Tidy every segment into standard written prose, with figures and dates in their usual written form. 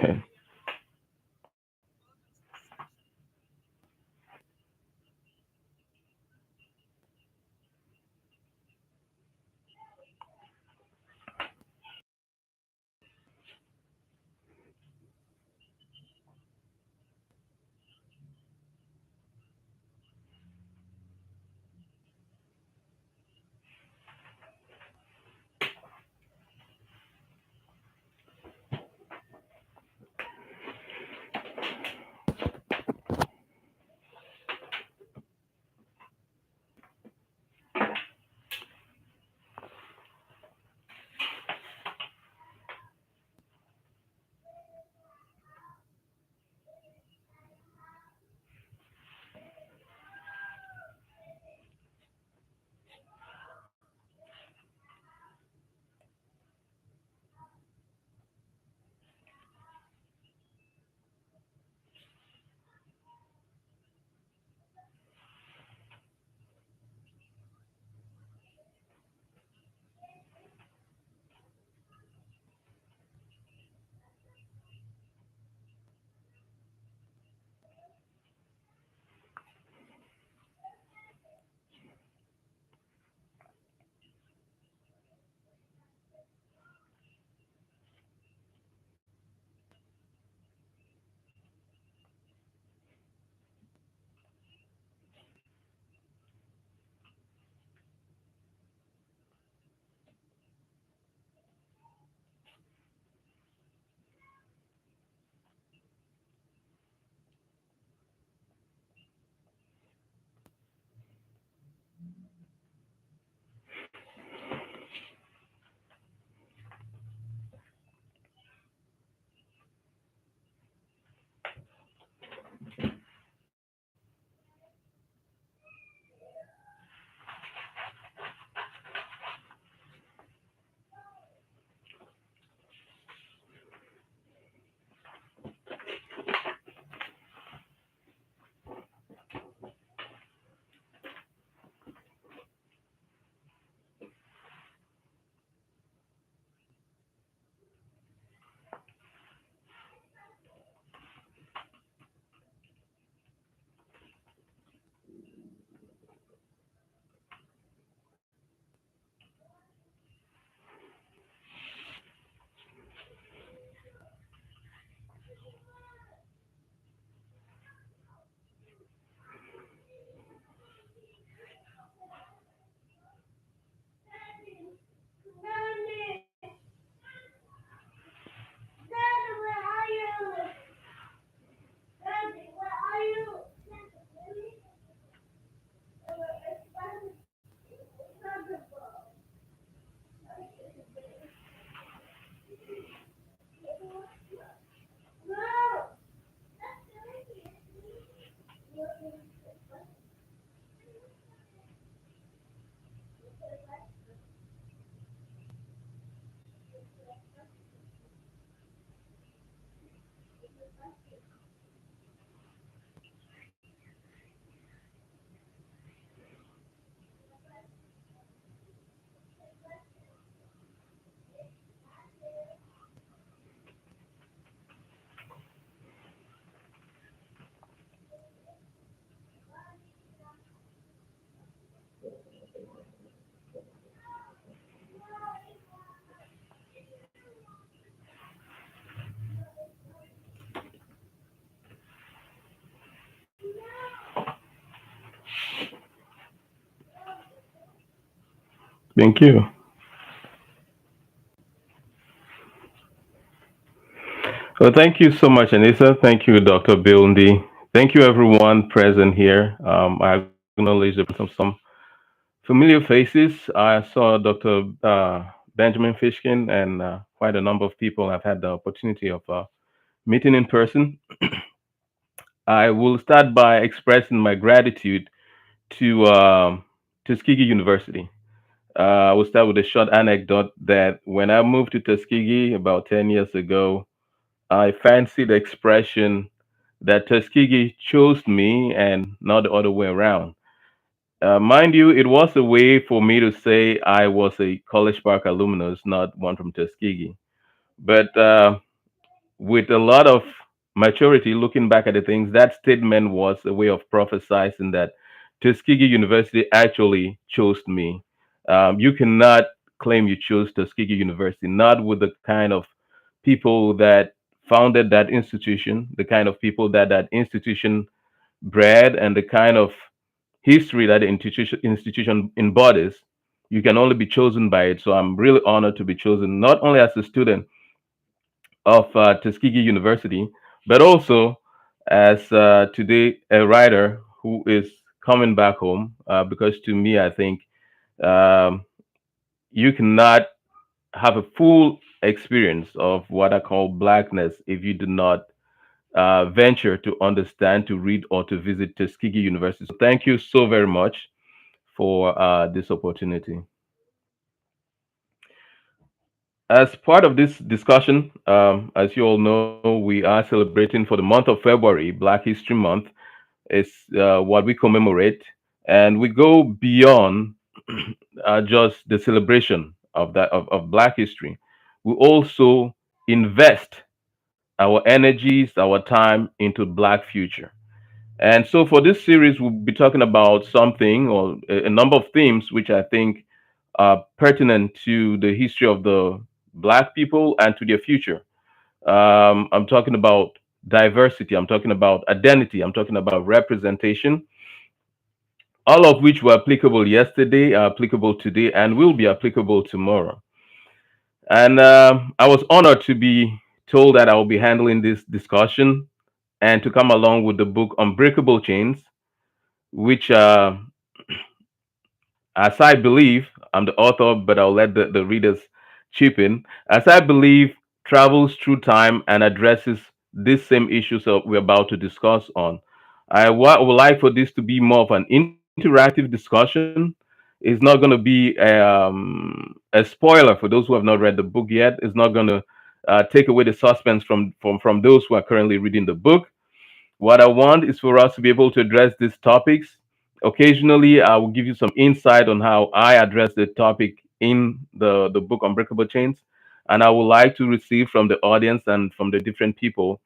Okay. Thank you. Well, thank you so much, Anissa. Thank you, Dr. Bilndi. Thank you, everyone present here. I acknowledge the presence of some familiar faces. I saw Dr. Benjamin Fishkin and quite a number of people I've had the opportunity of meeting in person. I will start by expressing my gratitude to Tuskegee University. I will start with a short anecdote that when I moved to Tuskegee about 10 years ago, I fancied the expression that Tuskegee chose me and not the other way around. Mind you, it was a way for me to say I was a College Park alumnus, not one from Tuskegee. But with a lot of maturity, looking back at the things, that statement was a way of prophesizing that Tuskegee University actually chose me. You cannot claim you chose Tuskegee University, not with the kind of people that founded that institution, the kind of people that that institution bred, and the kind of history that the institution embodies. You can only be chosen by it. So I'm really honored to be chosen, not only as a student of Tuskegee University, but also as today a writer who is coming back home. Because to me, I think um, you cannot have a full experience of what I call blackness if you do not venture to understand, to read, or to visit Tuskegee University. So thank you so very much for this opportunity. As part of this discussion, as you all know, we are celebrating for the month of February, Black History Month. Is what we commemorate, and we go beyond just the celebration of of Black history. We also invest our energies, our time into Black future. And so for this series, we'll be talking about something or a number of themes which I think are pertinent to the history of the Black people and to their future. I'm talking about diversity, I'm talking about identity, I'm talking about representation, all of which were applicable yesterday, are applicable today, and will be applicable tomorrow. And I was honored to be told that I will be handling this discussion and to come along with the book Unbreakable Chains, which as I believe, I'm the author, but I'll let the readers chip in. As I believe, travels through time and addresses these same issues that we're about to discuss on. Would like for this to be more of an interactive discussion. It's not going to be a spoiler for those who have not read the book yet. It's not going to take away the suspense from those who are currently reading the book. What I want is for us to be able to address these topics. Occasionally, I will give you some insight on how I address the topic in the book Unbreakable Chains. And I would like to receive from the audience and from the different people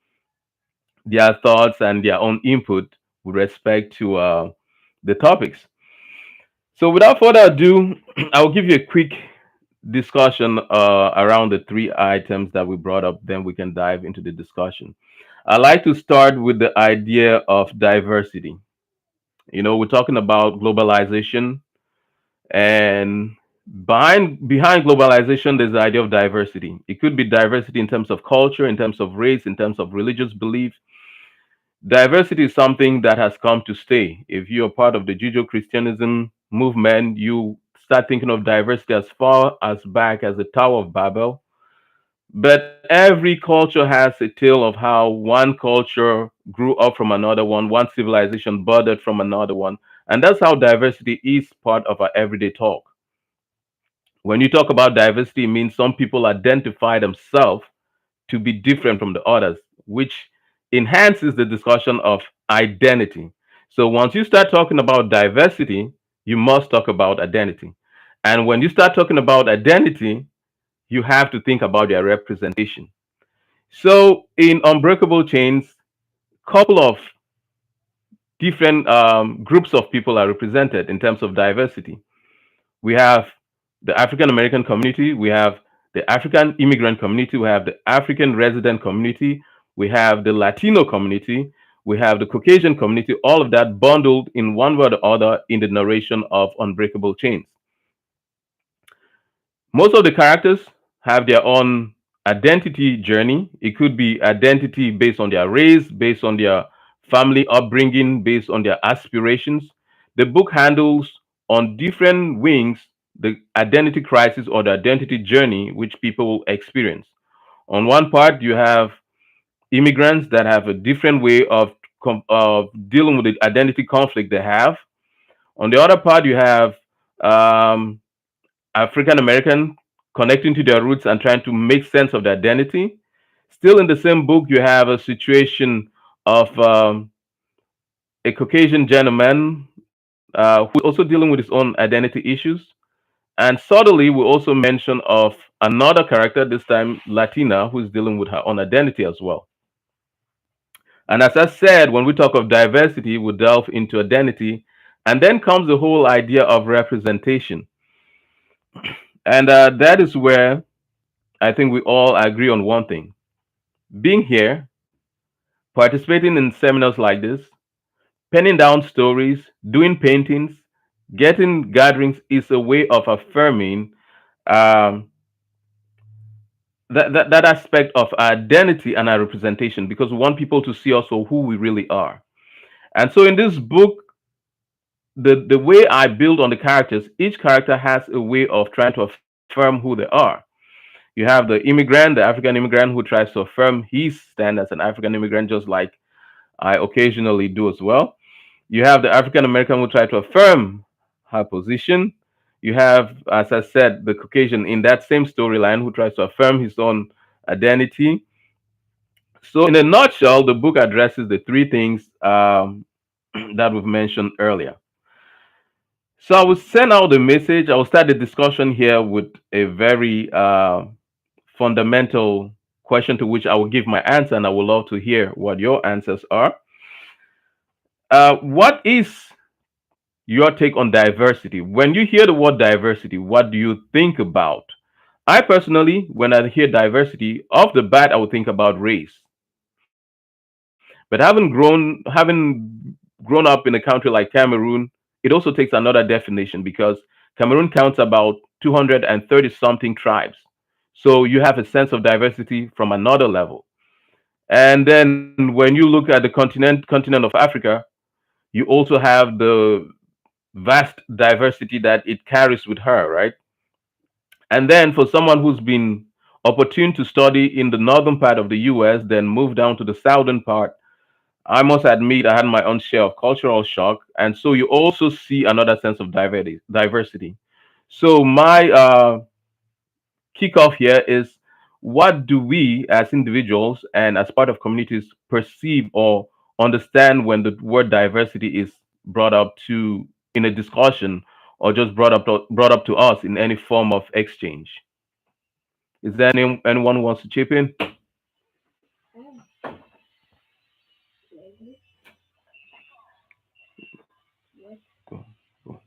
their thoughts and their own input with respect to the topics. So, without further ado, I will give you a quick discussion around the three items that we brought up. Then we can dive into the discussion. I like to start with the idea of diversity. You know, we're talking about globalization, and behind globalization, there's the idea of diversity. It could be diversity in terms of culture, in terms of race, in terms of religious belief. Diversity is something that has come to stay. If you're part of the Judeo-Christianism movement, you start thinking of diversity as far as back as the Tower of Babel. But every culture has a tale of how one culture grew up from another one civilization birthed from another one. And that's how diversity is part of our everyday talk. When you talk about diversity, it means some people identify themselves to be different from the others, which enhances the discussion of identity. So once you start talking about diversity, you must talk about identity. And when you start talking about identity, you have to think about their representation. So in Unbreakable Chains, couple of different groups of people are represented in terms of diversity. We have the African American community, we have the African immigrant community, we have the African resident community, we have the Latino community, we have the Caucasian community, all of that bundled in one way or the other in the narration of Unbreakable Chains. Most of the characters have their own identity journey. It could be identity based on their race, based on their family upbringing, based on their aspirations. The book handles on different wings the identity crisis or the identity journey which people experience. On one part, you have immigrants that have a different way of dealing with the identity conflict they have. On the other part, you have um, African American connecting to their roots and trying to make sense of their identity. Still in the same book, you have a situation of a Caucasian gentleman who's also dealing with his own identity issues. And subtly, we also mention of another character, this time Latina, who's dealing with her own identity as well. And as I said, when we talk of diversity, we delve into identity, and then comes the whole idea of representation. And that is where I think we all agree on one thing. Being here, participating in seminars like this, penning down stories, doing paintings, getting gatherings is a way of affirming um, that aspect of our identity and our representation because we want people to see us for who we really are. And so in this book, the way I build on the characters, each character has a way of trying to affirm who they are. You have the immigrant, the African immigrant, who tries to affirm his stand as an African immigrant, just like I occasionally do as well. You have the African American who try to affirm her position. You have, as I said, the Caucasian in that same storyline who tries to affirm his own identity. So, in a nutshell, the book addresses the three things that we've mentioned earlier. So, I will send out the message. I will start the discussion here with a very fundamental question to which I will give my answer, and I would love to hear what your answers are. What is your take on diversity? When you hear the word diversity, what do you think about? I personally, when I hear diversity, off the bat, I would think about race. But having grown up in a country like Cameroon, it also takes another definition because Cameroon counts about 230 something tribes. So you have a sense of diversity from another level. And then when you look at the continent of Africa, you also have the vast diversity that it carries with her, right? And then for someone who's been opportune to study in the northern part of the US, then move down to the southern part, I must admit I had my own share of cultural shock. And so you also see another sense of diversity. So my kickoff here is what do we as individuals and as part of communities perceive or understand when the word diversity is brought up to in a discussion or just brought up to us in any form of exchange? Is there anyone who wants to chip in? Go, go,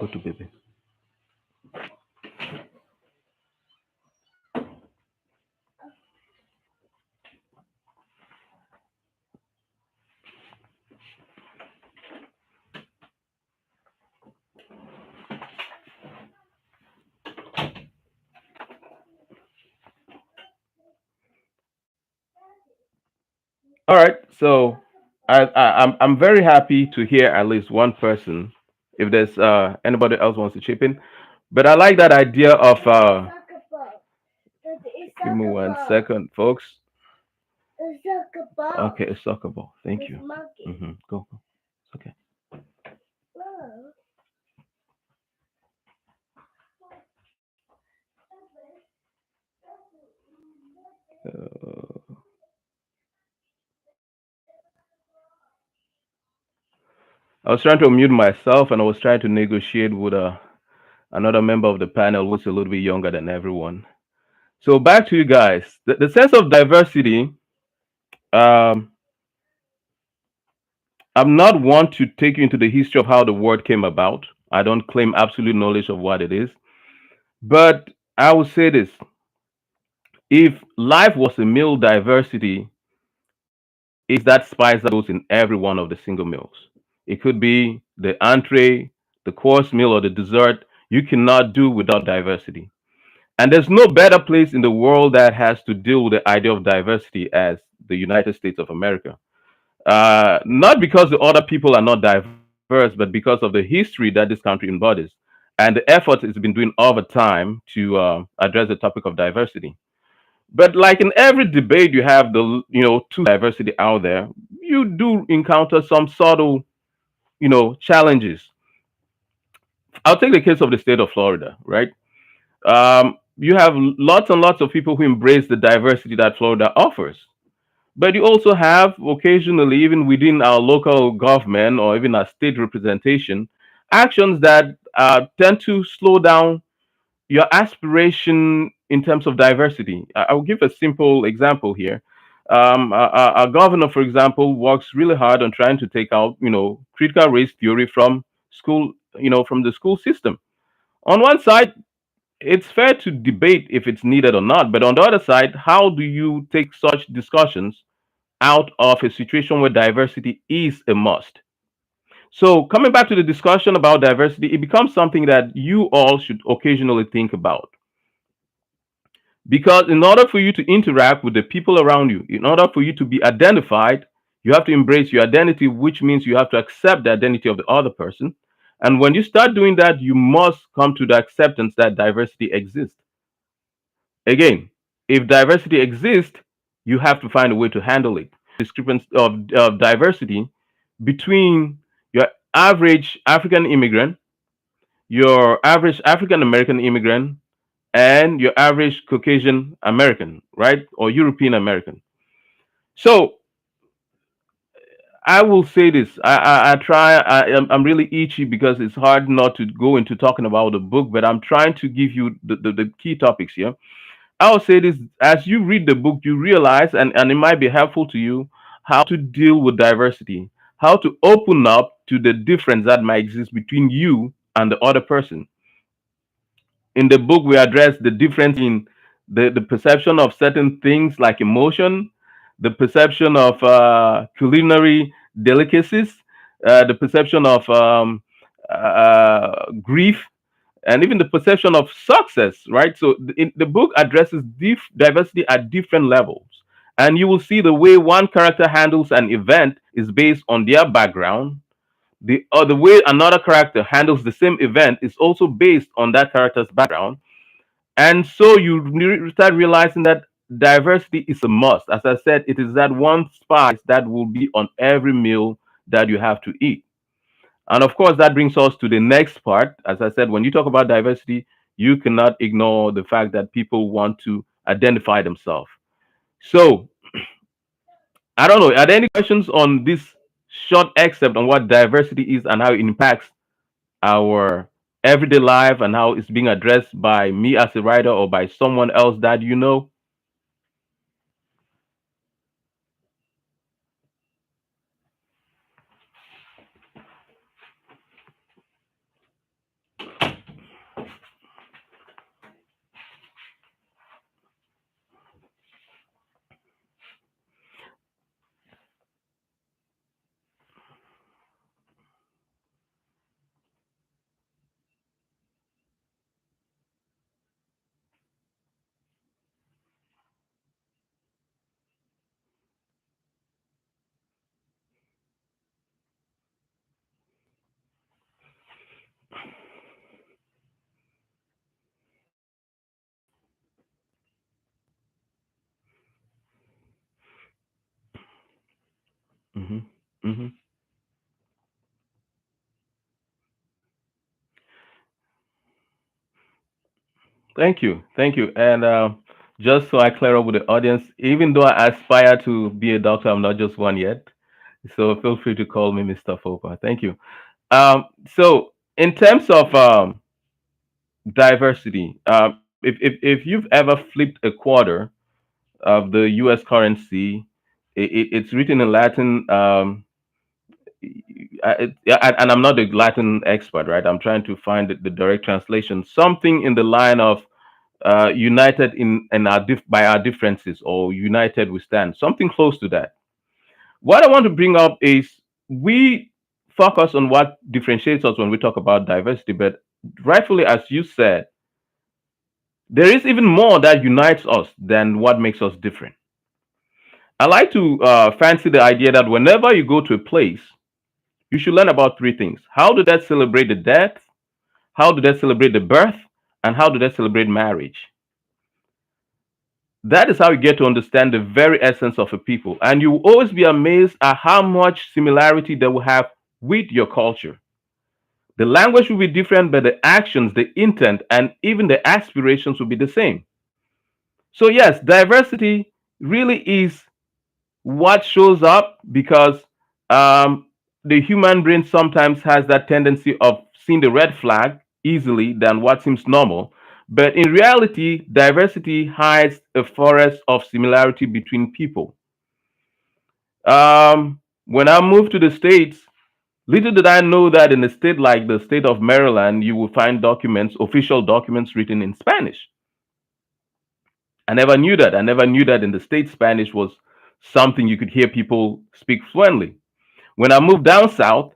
go to baby. All right, so I'm very happy to hear at least one person. If there's anybody else wants to chip in, but I like that idea of give me 1 second, folks. Okay, a soccer ball. Thank you. Go, go. It's okay. Uh, I was trying to unmute myself, and I was trying to negotiate with another member of the panel who's a little bit younger than everyone. So back to you guys. The sense of diversity. Um, I'm not one to take you into the history of how the word came about. I don't claim absolute knowledge of what it is. But I would say this: if life was a meal, diversity is that spice that goes in every one of the single meals. It could be the entree, the course meal, or the dessert. You cannot do without diversity. And there's no better place in the world that has to deal with the idea of diversity as the United States of America. Not because the other people are not diverse, but because of the history that this country embodies and the efforts it's been doing over time to address the topic of diversity. But like in every debate, you have the two diversity out there. You do encounter some subtle challenges. I'll take the case of the state of Florida, right? You have lots and lots of people who embrace the diversity that Florida offers. But you also have occasionally, even within our local government or even our state representation, actions that tend to slow down your aspiration in terms of diversity. I will give a simple example here. Our governor, for example, works really hard on trying to take out, critical race theory from school, from the school system. On one side, it's fair to debate if it's needed or not, but on the other side, how do you take such discussions out of a situation where diversity is a must? So, coming back to the discussion about diversity, it becomes something that you all should occasionally think about. Because in order for you to interact with the people around you, in order for you to be identified, you have to embrace your identity, which means you have to accept the identity of the other person. And when you start doing that, you must come to the acceptance that diversity exists. Again, if diversity exists, you have to find a way to handle it. Discrepancy of diversity between your average African immigrant, your average African American immigrant, and your average Caucasian American, right? Or European American. So I will say this. I try. I'm really itchy because it's hard not to go into talking about the book, but I'm trying to give you the key topics here. I'll say this: as you read the book, you realize, and it might be helpful to you, how to deal with diversity, how to open up to the difference that might exist between you and the other person. In the book, we address the difference in the perception of certain things like emotion, the perception of culinary delicacies, the perception of grief, and even the perception of success, right? So the book addresses diversity at different levels. And you will see the way one character handles an event is based on their background. The way another character handles the same event is also based on that character's background. And so you start realizing that diversity is a must. As I said, it is that one spice that will be on every meal that you have to eat. And of course, that brings us to the next part. As I said, when you talk about diversity, you cannot ignore the fact that people want to identify themselves. So, I don't know, are there any questions on this short excerpt on what diversity is and how it impacts our everyday life and how it's being addressed by me as a writer or by someone else that you know? Hmm. Hmm. Thank you. And just so I clear up with the audience, even though I aspire to be a doctor, I'm not just one yet. So feel free to call me Mr. Fopa. Thank you. So in terms of diversity, if you've ever flipped a quarter of the U.S. currency, it's written in Latin. And I'm not a Latin expert, right? I'm trying to find the direct translation. Something in the line of united in our by our differences, or united we stand. Something close to that. What I want to bring up is we focus on what differentiates us when we talk about diversity, but rightfully, as you said, there is even more that unites us than what makes us different. I like to fancy the idea that whenever you go to a place, you should learn about three things. How do they celebrate the death? How do they celebrate the birth? And how do they celebrate marriage? That is how you get to understand the very essence of a people. And you will always be amazed at how much similarity they will have with your culture. The language will be different, but the actions, the intent, and even the aspirations will be the same. So, yes, diversity really is What shows up because um, the human brain sometimes has that tendency of seeing the red flag easily than what seems normal. But in reality, diversity hides a forest of similarity between people. When I moved to the States, little did I know that in a state like the state of Maryland, you will find documents, official documents written in Spanish. I never knew that. I never knew that in the States, Spanish was something you could hear people speak fluently. When I moved down south,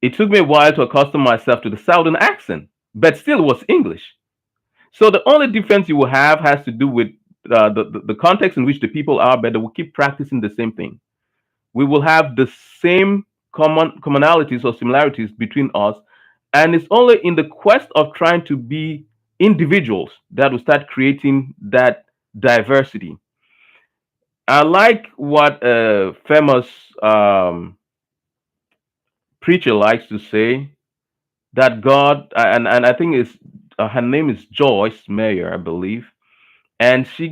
it took me a while to accustom myself to the southern accent, but still was English. So the only difference you will have has to do with the context in which the people are, but they will keep practicing the same thing. We will have the same commonalities or similarities between us, and it's only in the quest of trying to be individuals that we start creating that diversity. I like what a famous preacher likes to say that God, and I think it's her name is Joyce Meyer, I believe, and she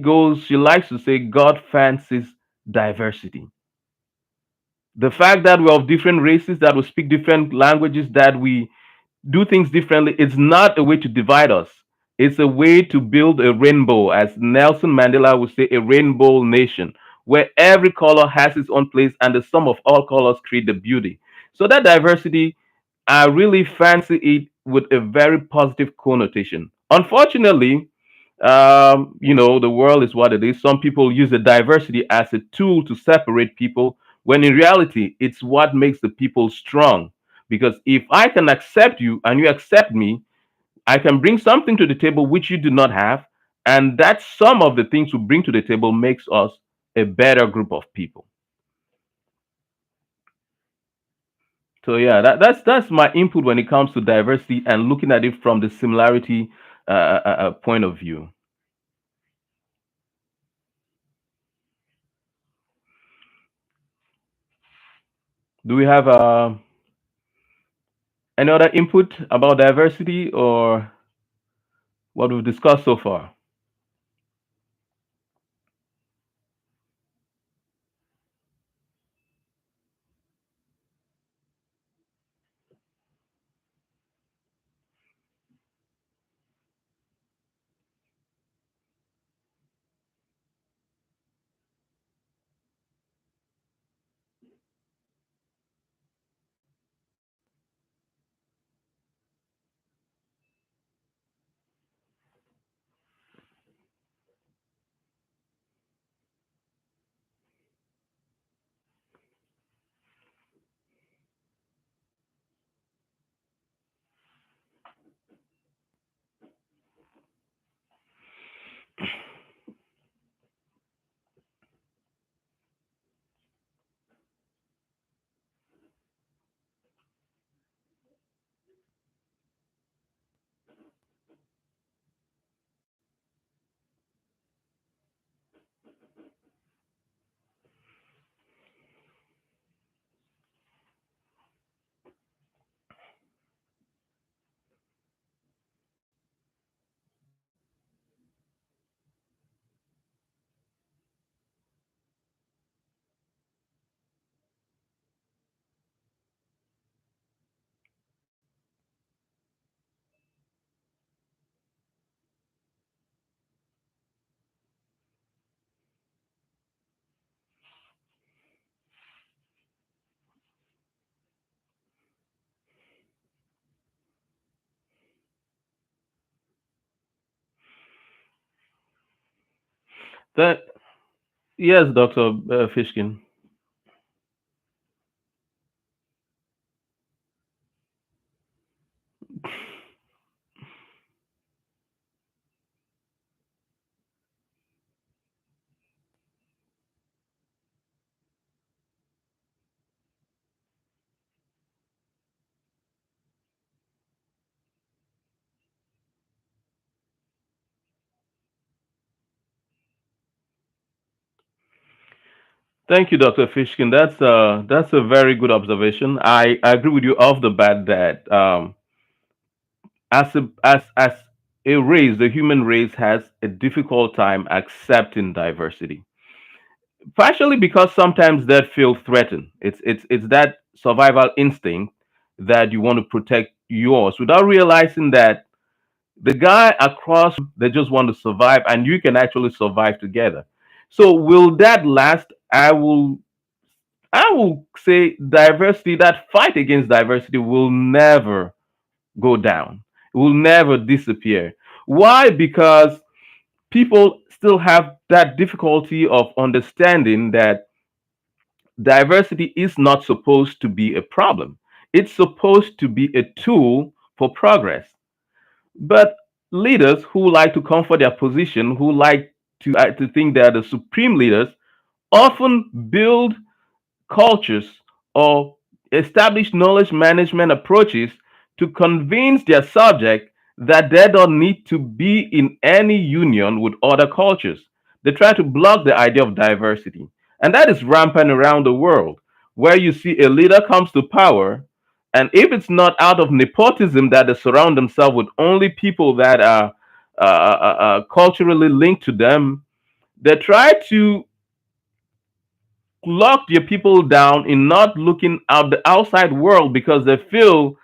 likes to say God fancies diversity. The fact that we're of different races, that we speak different languages, that we do things differently, it's not a way to divide us. It's a way to build a rainbow, as Nelson Mandela would say, a rainbow nation, where every color has its own place and the sum of all colors create the beauty. So that diversity, I really fancy it with a very positive connotation. Unfortunately, the world is what it is. Some people use the diversity as a tool to separate people, when in reality, it's what makes the people strong. Because if I can accept you and you accept me, I can bring something to the table which you do not have. And that some of the things we bring to the table makes us a better group of people. So yeah, that's my input when it comes to diversity and looking at it from the similarity point of view. Do we have any other input about diversity or what we've discussed so far? That Yes, Doctor Fishkin. Thank you, Doctor Fishkin. That's a very good observation. I agree with you off the bat that as a race, the human race has a difficult time accepting diversity. partially because sometimes that feels threatened. It's that survival instinct that you want to protect yours without realizing that the guy across they just want to survive and you can actually survive together. So will that last? I will say diversity, that fight against diversity will never go down. It will never disappear. Why? Because people still have that difficulty of understanding that diversity is not supposed to be a problem. It's supposed to be a tool for progress. But leaders who like to comfort their position, who like to think they are the supreme leaders, often build cultures or establish knowledge management approaches to convince their subject that they don't need to be in any union with other cultures. They try to block the idea of diversity. And that is rampant around the world, where you see a leader comes to power, and if it's not out of nepotism that they surround themselves with only people that are culturally linked to them, they try to lock their people down in not looking out the outside world because they feel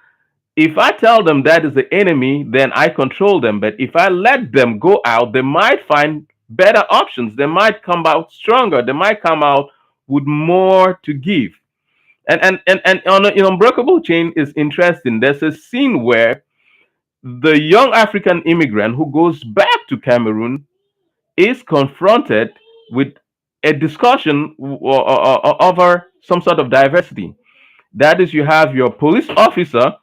if I tell them that is the enemy, then I control them. But if I let them go out, they might find better options. They might come out stronger. They might come out with more to give. And on an unbreakable chain is interesting. There's a scene where the young African immigrant who goes back to Cameroon is confronted with a discussion over some sort of diversity. That is, you have your police officer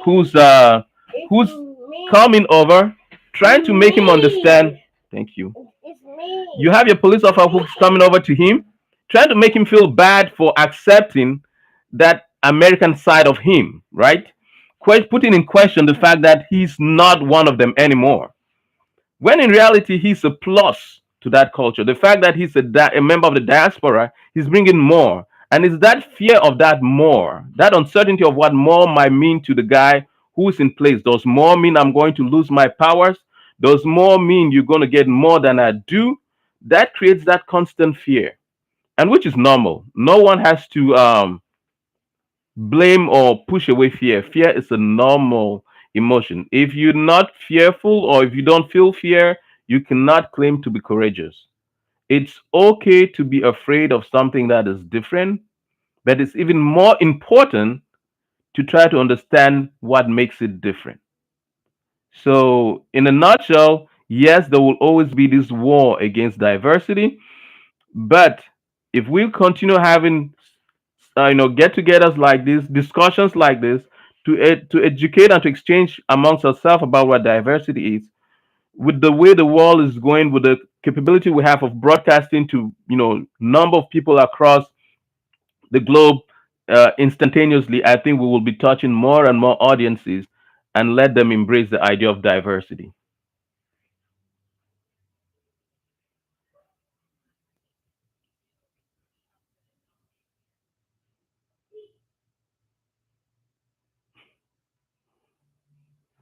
who's uh, who's coming over, trying to make him understand. Thank you. You have your police officer who's coming over to him, trying to make him feel bad for accepting that American side of him, right? Putting in question the fact that he's not one of them anymore. When in reality, he's a plus to that culture. The fact that he's a member of the diaspora, he's bringing more. And it's that fear of that more, that uncertainty of what more might mean to the guy who's in place. Does more mean I'm going to lose my powers? Does more mean you're going to get more than I do? That creates that constant fear, and which is normal. No one has to blame or push away fear. Fear is a normal emotion. If you're not fearful or if you don't feel fear, you cannot claim to be courageous. It's okay to be afraid of something that is different, but it's even more important to try to understand what makes it different. So, in a nutshell, yes, there will always be this war against diversity, but if we continue having get-togethers like this, discussions like this, to educate and to exchange amongst ourselves about what diversity is, with the way the world is going, with the capability we have of broadcasting to number of people across the globe instantaneously, I think we will be touching more and more audiences and let them embrace the idea of diversity.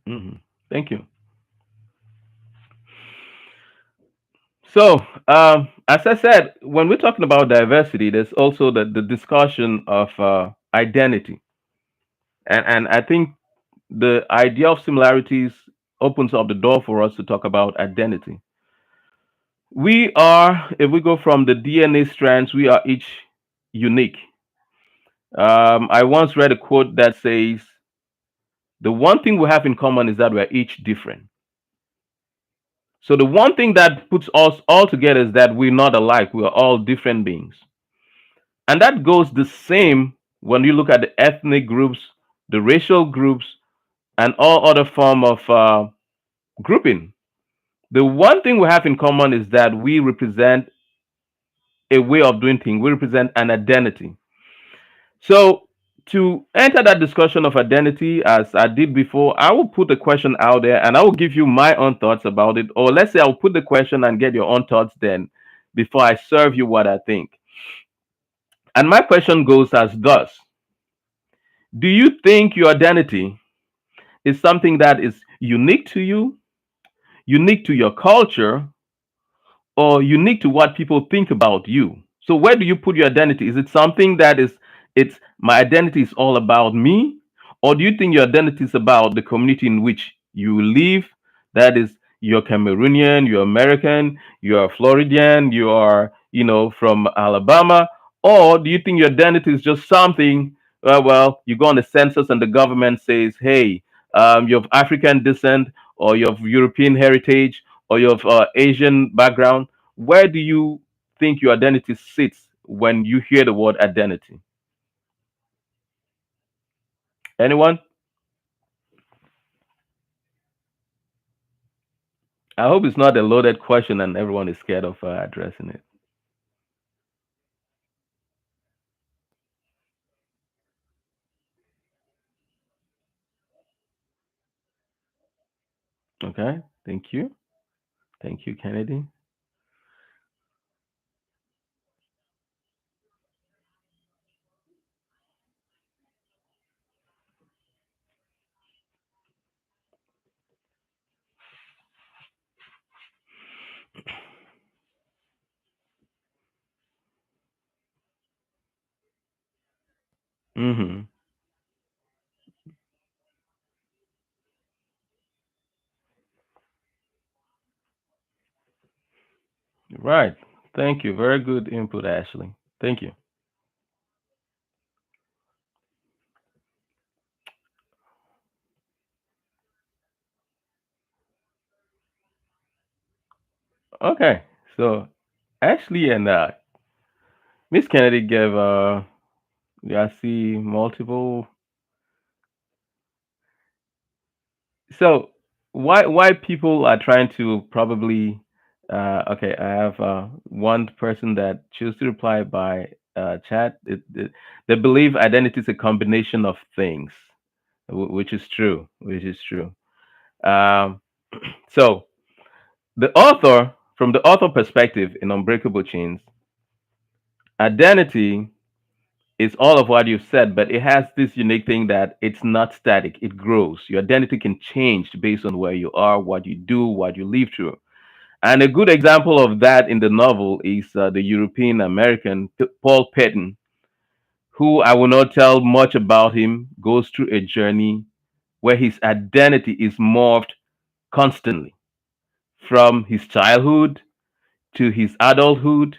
Mhm. Thank you. So, as I said, when we're talking about diversity, there's also the discussion of identity. And I think the idea of similarities opens up the door for us to talk about identity. We are, if we go from the DNA strands, we are each unique. I once read a quote that says, the one thing we have in common is that we're each different. So the one thing that puts us all together is that we're not alike. We are all different beings. And that goes the same when you look at the ethnic groups, the racial groups, and all other form of grouping. The one thing we have in common is that we represent a way of doing things. We represent an identity. So to enter that discussion of identity, as I did before, I will put the question out there and I will give you my own thoughts about it. Or let's say I'll put the question and get your own thoughts then before I serve you what I think. And my question goes as thus: do you think your identity is something that is unique to you, unique to your culture, or unique to what people think about you. So where do you put your identity? Is it something that is it's my identity is all about me? Or do you think your identity is about the community in which you live? That is you're Cameroonian, you're American, you're Floridian, you are, from Alabama, or do you think your identity is just something, well, you go on the census and the government says, hey, you're of African descent or you're of European heritage or you're of Asian background? Where do you think your identity sits when you hear the word identity? Anyone? I hope it's not a loaded question and everyone is scared of addressing it. Okay. Thank you. Thank you, Kennedy. Mm-hmm. Right. Thank you. Very good input, Ashley. Thank you. Okay. So Ashley and Miss Kennedy gave I see multiple. So why people are trying to probably okay, I have one person that choose to reply by chat. They believe identity is a combination of things, which is true, which is true. Um, so the author, from the author perspective in Unbreakable Chains, identity is all of what you've said, but it has this unique thing that it's not static, it grows. Your identity can change based on where you are, what you do, what you live through. And a good example of that in the novel is the European American Paul Patton, who I will not tell much about him, goes through a journey where his identity is morphed constantly from his childhood to his adulthood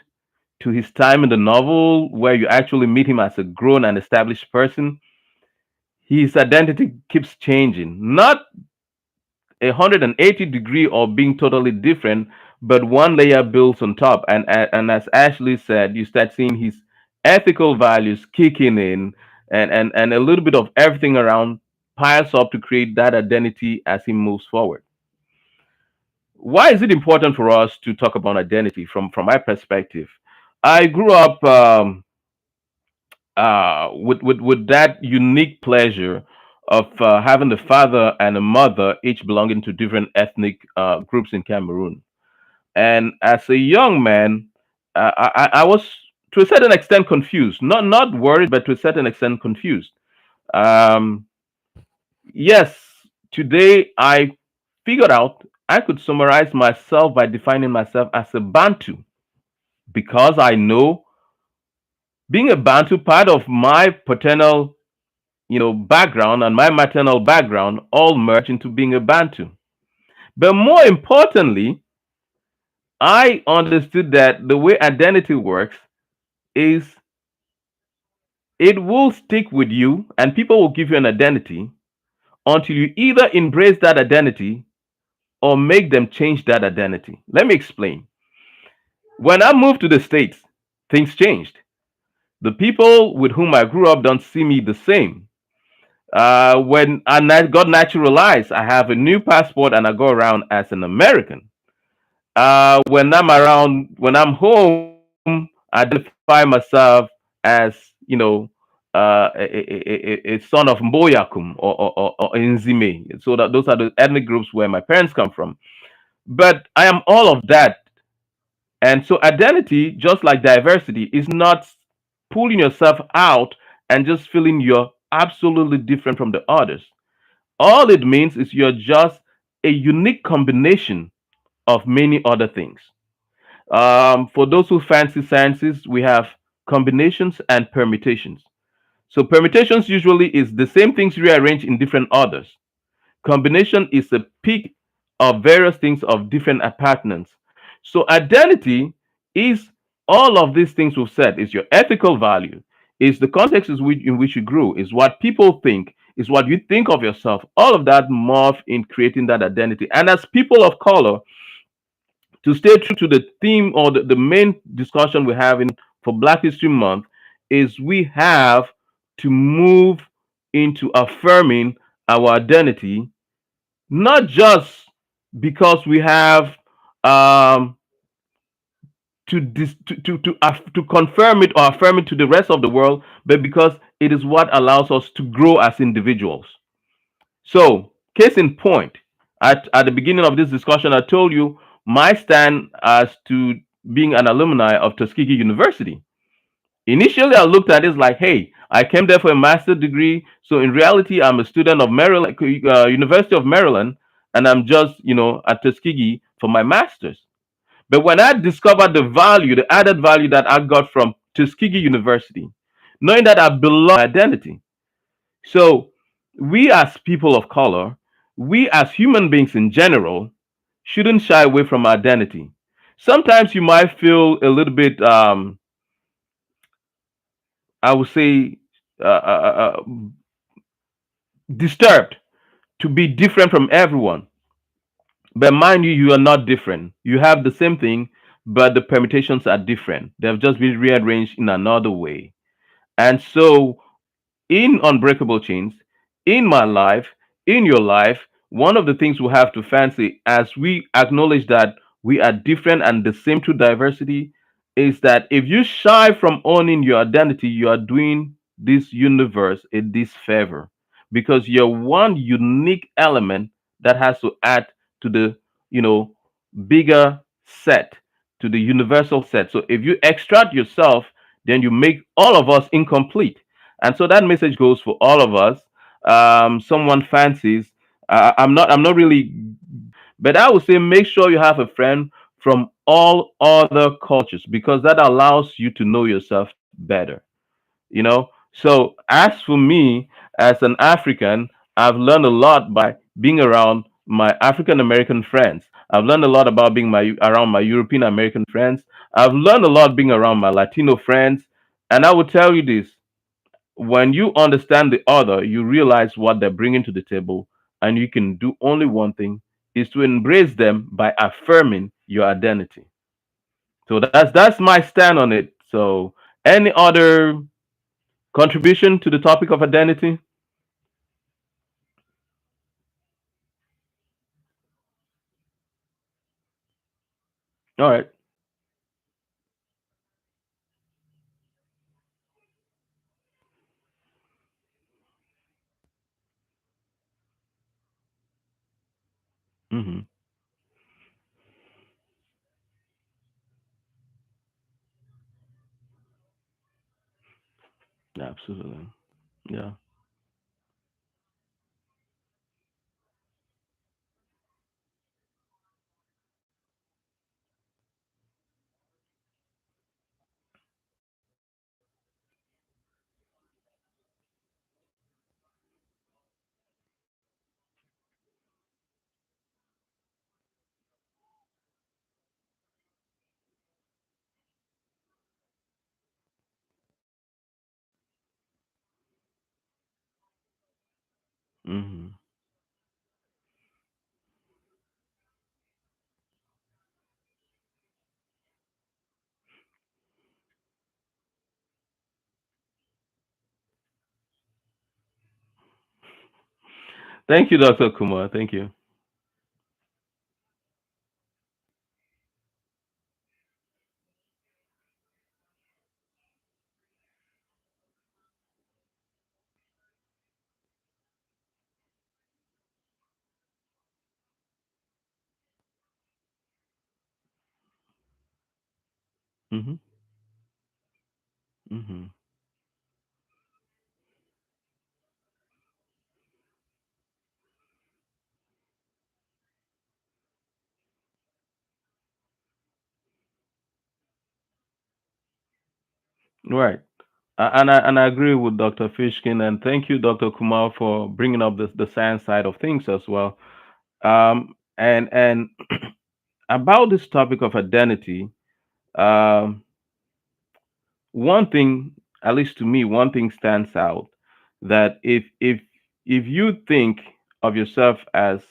to his time in the novel, where you actually meet him as a grown and established person. His identity keeps changing, not 180 degree or being totally different, but one layer builds on top. And as Ashley said, you start seeing his ethical values kicking in, and a little bit of everything around piles up to create that identity as he moves forward. Why is it important for us to talk about identity from my perspective? I grew up with that unique pleasure of having a father and a mother, each belonging to different ethnic groups in Cameroon. And as a young man, I was to a certain extent confused. Not worried, but to a certain extent confused. Um, yes, today I figured out I could summarize myself by defining myself as a Bantu because I know being a Bantu, part of my paternal background and my maternal background all merge into being a Bantu. But more importantly, I understood that the way identity works is it will stick with you and people will give you an identity until you either embrace that identity or make them change that identity. Let me explain. When I moved to the States, things changed. The people with whom I grew up don't see me the same. When got naturalized, I have a new passport and I go around as an American. When I'm home, I identify myself as a son of Mboyakum or Nzime. So that those are the ethnic groups where my parents come from. But I am all of that, and so identity, just like diversity, is not pulling yourself out and just feeling you're absolutely different from the others. All it means is you're just a unique combination of many other things. For those who fancy sciences, we have combinations and permutations. So permutations usually is the same things rearranged in different orders. Combination is a peak of various things of different appartenance. So identity is all of these things we've said, is your ethical value, is the context in which you grew, is what people think, is what you think of yourself. All of that morph in creating that identity. And as people of color, to stay true to the theme or the main discussion we're having for Black History Month, is we have to move into affirming our identity, not just because we have um, to confirm it or affirm it to the rest of the world, but because it is what allows us to grow as individuals. So, case in point, at the beginning of this discussion, I told you my stand as to being an alumni of Tuskegee University. Initially, I looked at it like, hey, I came there for a master's degree. So in reality, I'm a student of Maryland, University of Maryland, and I'm just, at Tuskegee for my master's. But when I discovered the value, the added value that I got from Tuskegee University, knowing that I belong to my identity. So we as people of color, we as human beings in general, shouldn't shy away from identity. Sometimes you might feel a little bit, I would say, disturbed to be different from everyone. But mind you, you are not different. You have the same thing, but the permutations are different. They've just been rearranged in another way. And so in Unbreakable Chains, in my life, in your life, one of the things we have to fancy as we acknowledge that we are different and the same to diversity is that if you shy from owning your identity, you are doing this universe a disfavor because you're one unique element that has to add to the, you know, bigger set, to the universal set. So if you extract yourself, then you make all of us incomplete. And so that message goes for all of us. Someone fancies. I'm not really, but I would say make sure you have a friend from all other cultures because that allows you to know yourself better. So as for me, as an African, I've learned a lot by being around my African American friends. I've learned a lot about being my around my European American friends. I've learned a lot being around my Latino friends. And I will tell you this: when you understand the other, you realize what they're bringing to the table, and you can do only one thing: is to embrace them by affirming your identity. So that's my stand on it. So, any other contribution to the topic of identity? All right. Mm-hmm. Absolutely. Yeah. Mm-hmm. Thank you, Dr. Kumar. Thank you. Mm-hmm. Mm-hmm. Right. And I agree with Dr. Fishkin, and thank you, Dr. Kumar, for bringing up the science side of things as well. And about this topic of identity, um, one thing, at least to me, one thing stands out that if you think of yourself as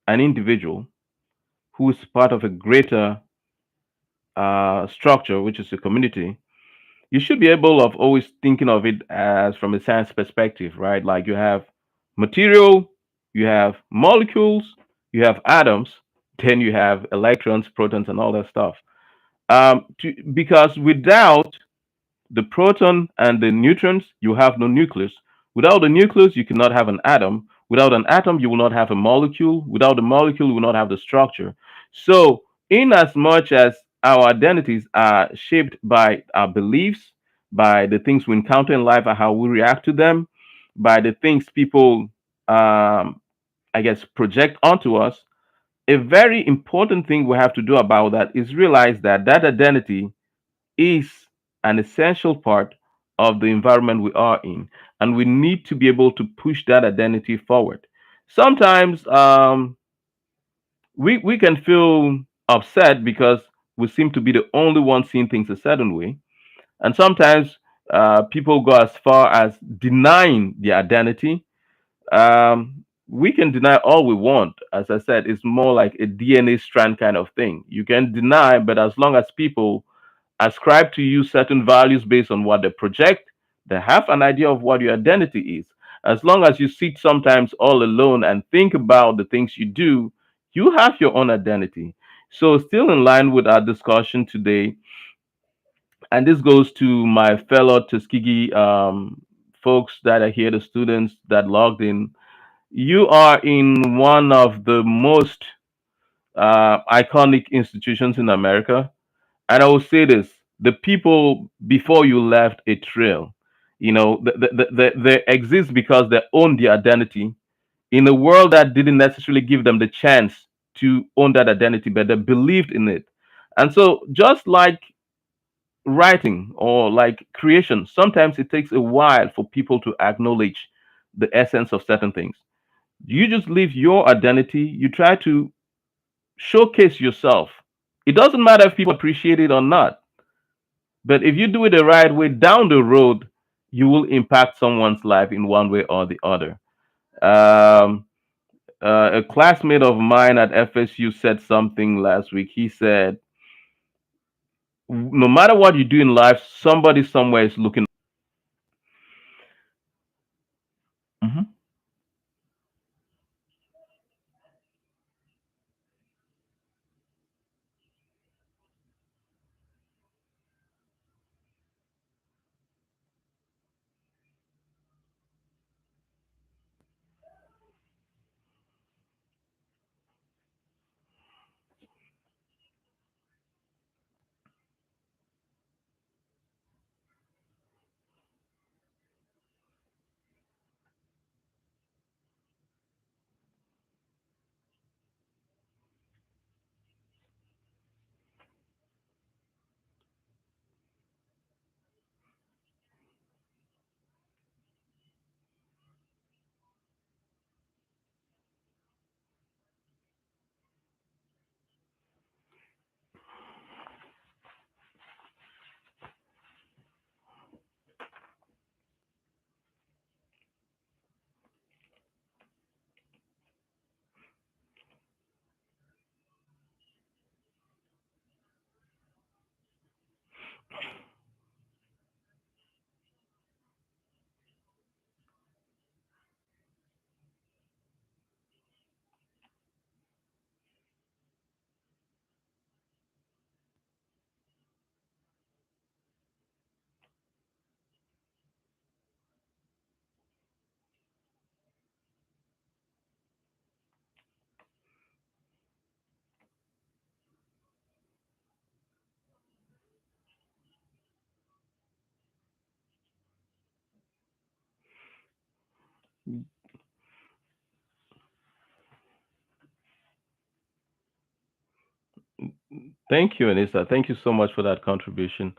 an individual who's part of a greater structure, which is a community, you should be able of always thinking of it as from a science perspective, right? Like you have material, you have molecules, you have atoms, then you have electrons, protons, and all that stuff. Because without the proton and the neutrons, you have no nucleus. Without the nucleus, you cannot have an atom. Without an atom, you will not have a molecule. Without the molecule, you will not have the structure. So, in as much as our identities are shaped by our beliefs, by the things we encounter in life and how we react to them, by the things people, I guess, project onto us, a very important thing we have to do about that is realize that that identity is an essential part of the environment we are in, and we need to be able to push that identity forward. Sometimes we can feel upset because we seem to be the only one seeing things a certain way, and sometimes people go as far as denying their identity. We can deny all we want. As I said, it's more like a DNA strand kind of thing. You can deny, but as long as people ascribe to you certain values based on what they project, they have an idea of what your identity is. As long as you sit sometimes all alone and think about the things you do, you have your own identity. So, still in line with our discussion today, and this goes to my fellow Tuskegee folks that are here, the students that logged in. You are in one of the most iconic institutions in America, and I will say this: the people before you left a trail, they exist because they own the identity in a world that didn't necessarily give them the chance to own that identity, but they believed in it. And so, just like writing or like creation, sometimes it takes a while for people to acknowledge the essence of certain things. You just leave your identity, you try to showcase yourself. It doesn't matter if people appreciate it or not. But if you do it the right way down the road, you will impact someone's life in one way or the other. Um, a classmate of mine at FSU said something last week. He said, "No matter what you do in life, somebody somewhere is looking." Mhm. Thank you, Anissa. Thank you so much for that contribution.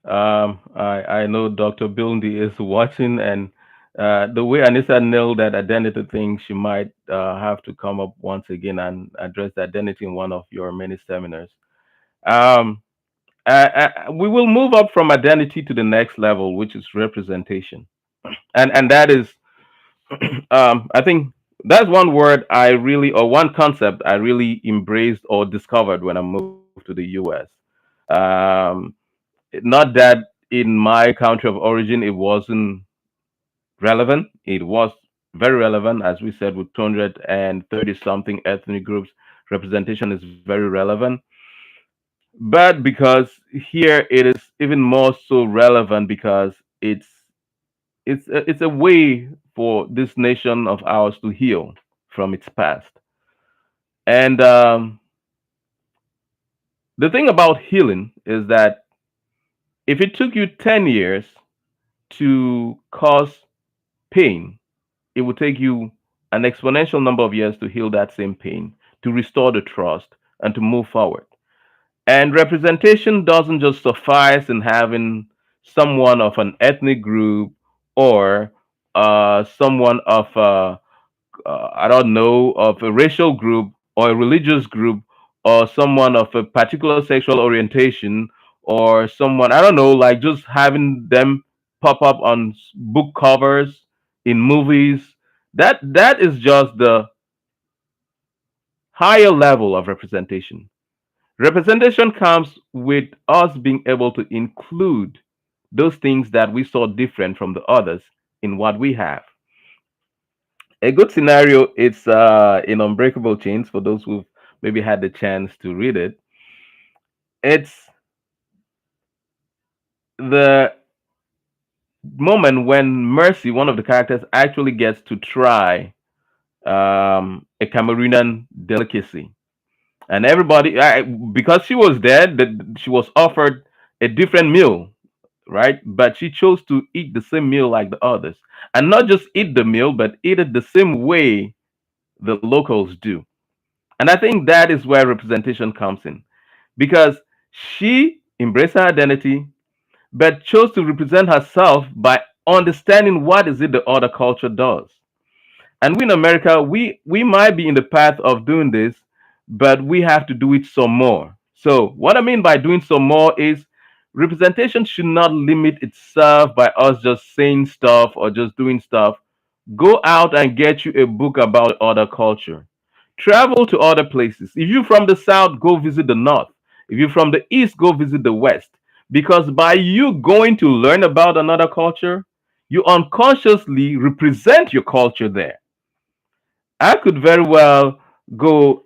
I know Dr. Bilndi is watching, and the way Anissa nailed that identity thing, she might have to come up once again and address the identity in one of your many seminars. Um, we will move up from identity to the next level, which is representation, and that is, I think that's one word I really, or one concept I really embraced or discovered when I moved to the U.S. Um, Not that in my country of origin it wasn't relevant. It was very relevant, as we said, with 230 something ethnic groups. Representation is very relevant. But because here it is even more so relevant because it's a way for this nation of ours to heal from its past. And the thing about healing is that if it took you 10 years to cause pain, it will take you an exponential number of years to heal that same pain, to restore the trust, and to move forward. And representation doesn't just suffice in having someone of an ethnic group or someone of I don't know, of a racial group or a religious group or someone of a particular sexual orientation or someone, I don't know, like just having them pop up on book covers in movies. That is just the higher level of representation. Representation comes with us being able to include those things that we saw different from the others in what we have. A good scenario is in Unbreakable Chains for those who've maybe had the chance to read it. It's the moment when Mercy, one of the characters, actually gets to try a Cameroonian delicacy, and everybody, because she was there, that she was offered a different meal, right? But she chose to eat the same meal like the others, and not just eat the meal, but eat it the same way the locals do. And I think that is where representation comes in because she embraced her identity but chose to represent herself by understanding what is it the other culture does. And we in America, we might be in the path of doing this, but we have to do it some more. So what I mean by doing some more is representation should not limit itself by us just saying stuff or just doing stuff. Go out and get you a book about other culture. Travel to other places. If you're from the south, go visit the north. If you're from the east, go visit the west. Because by you going to learn about another culture, you unconsciously represent your culture there. I could very well go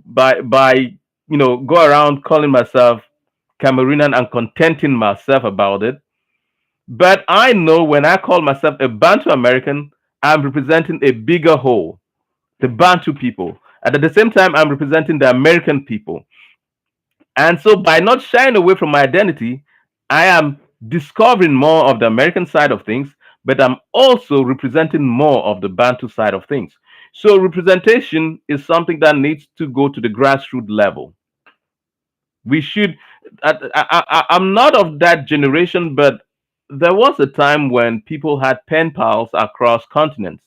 by go around calling myself Cameroonian and contenting myself about it. But I know when I call myself a Bantu American, I'm representing a bigger whole, the Bantu people. And at the same time, I'm representing the American people. And so by not shying away from my identity, I am discovering more of the American side of things, but I'm also representing more of the Bantu side of things. So representation is something that needs to go to the grassroots level. We should. I'm not of that generation, but there was a time when people had pen pals across continents,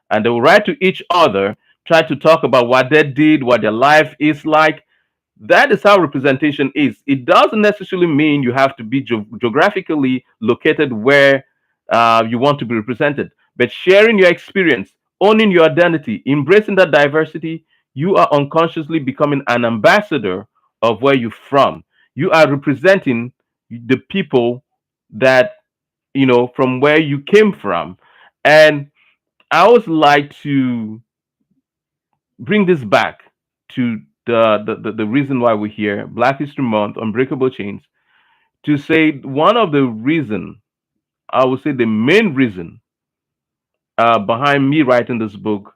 and they would write to each other, try to talk about what they did, what their life is like. That is how representation is. It doesn't necessarily mean you have to be geographically located where you want to be represented, but sharing your experience, owning your identity, embracing that diversity, you are unconsciously becoming an ambassador of where you're from. You are representing the people that, from where you came from. And I always like to bring this back to the reason why we're here, Black History Month, Unbreakable Chains, to say one of the reason, I would say the main reason behind me writing this book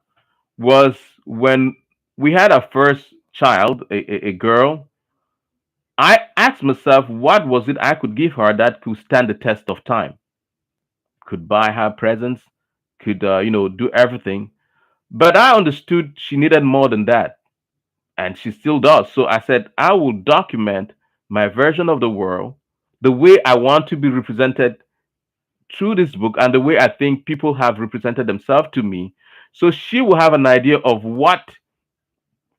was when we had our first child, a girl. I asked myself, what was it I could give her that could stand the test of time, could buy her presents, could do everything. But I understood she needed more than that, and she still does. So I said, I will document my version of the world the way I want to be represented through this book and the way I think people have represented themselves to me. So she will have an idea of what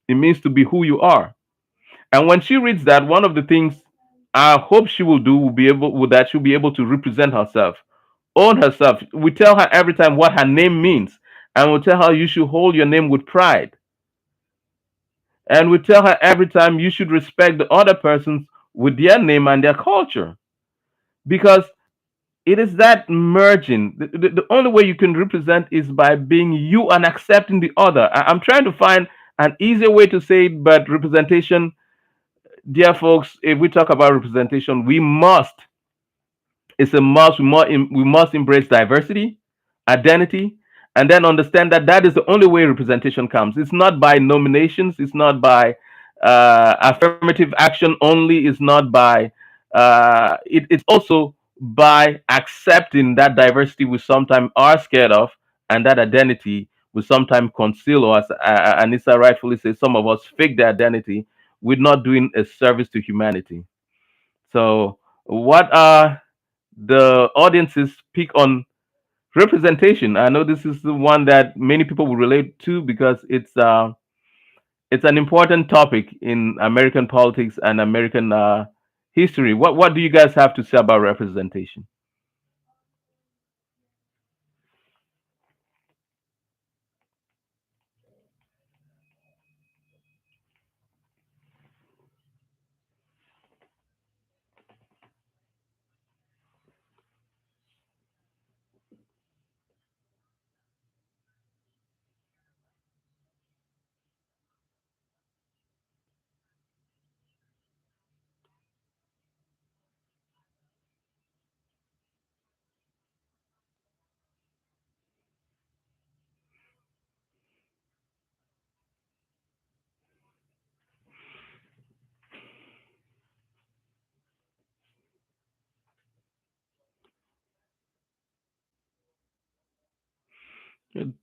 it means to be who you are. And when she reads that, one of the things I hope she will do will that she'll be able to represent herself, own herself. We tell her every time what her name means, and we tell her you should hold your name with pride. And we tell her every time you should respect the other persons with their name and their culture. Because it is that merging. The only way you can represent is by being you and accepting the other. I'm trying to find an easier way to say it, but representation, dear folks, if we talk about representation, it's a must. We must embrace diversity, identity, and then understand that that is the only way representation comes. It's not by nominations. It's not by affirmative action only. It's not by. It's also by accepting that diversity we sometimes are scared of, and that identity we sometimes conceal, or as Anissa rightfully says, some of us fake the identity. We're not doing a service to humanity. So, what are the audiences speak on representation? I know this is the one that many people will relate to because it's an important topic in American politics and American history. What do you guys have to say about representation?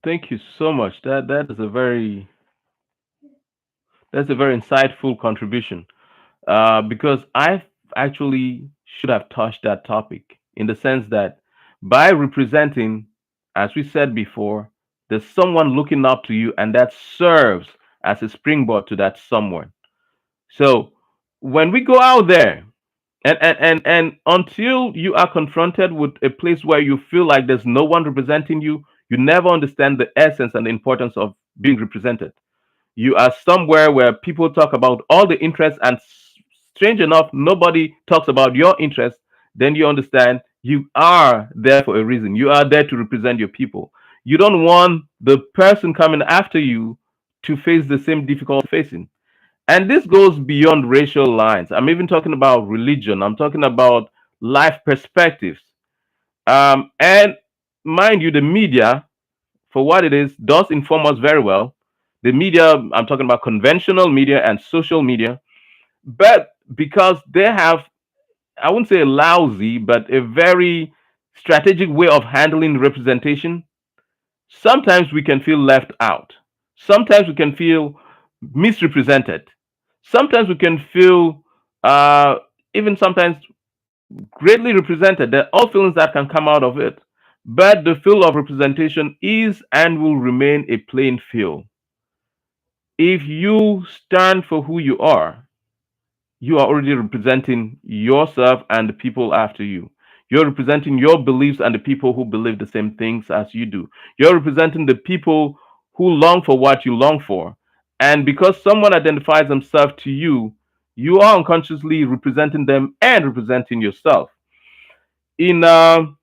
Thank you so much. That's a very insightful contribution. Because I actually should have touched that topic in the sense that by representing, as we said before, there's someone looking up to you, and that serves as a springboard to that someone. So when we go out there, and until you are confronted with a place where you feel like there's no one representing you, you never understand the essence and the importance of being represented. You are somewhere where people talk about all the interests, and strange enough, nobody talks about your interests. Then you understand you are there for a reason. You are there to represent your people. You don't want the person coming after you to face the same difficulty facing. And this goes beyond racial lines. I'm even talking about religion. I'm talking about life perspectives. And mind you, the media, for what it is, does inform us very well. The media, I'm talking about conventional media and social media, but because they have, I wouldn't say a lousy, but a very strategic way of handling representation, sometimes we can feel left out. Sometimes we can feel misrepresented. Sometimes we can feel, uh, even sometimes, greatly represented. There are all feelings that can come out of it. But the field of representation is and will remain a playing field. If you stand for who you are already representing yourself and the people after you. You're representing your beliefs and the people who believe the same things as you do. You're representing the people who long for what you long for. And because someone identifies themselves to you, you are unconsciously representing them and representing yourself. In the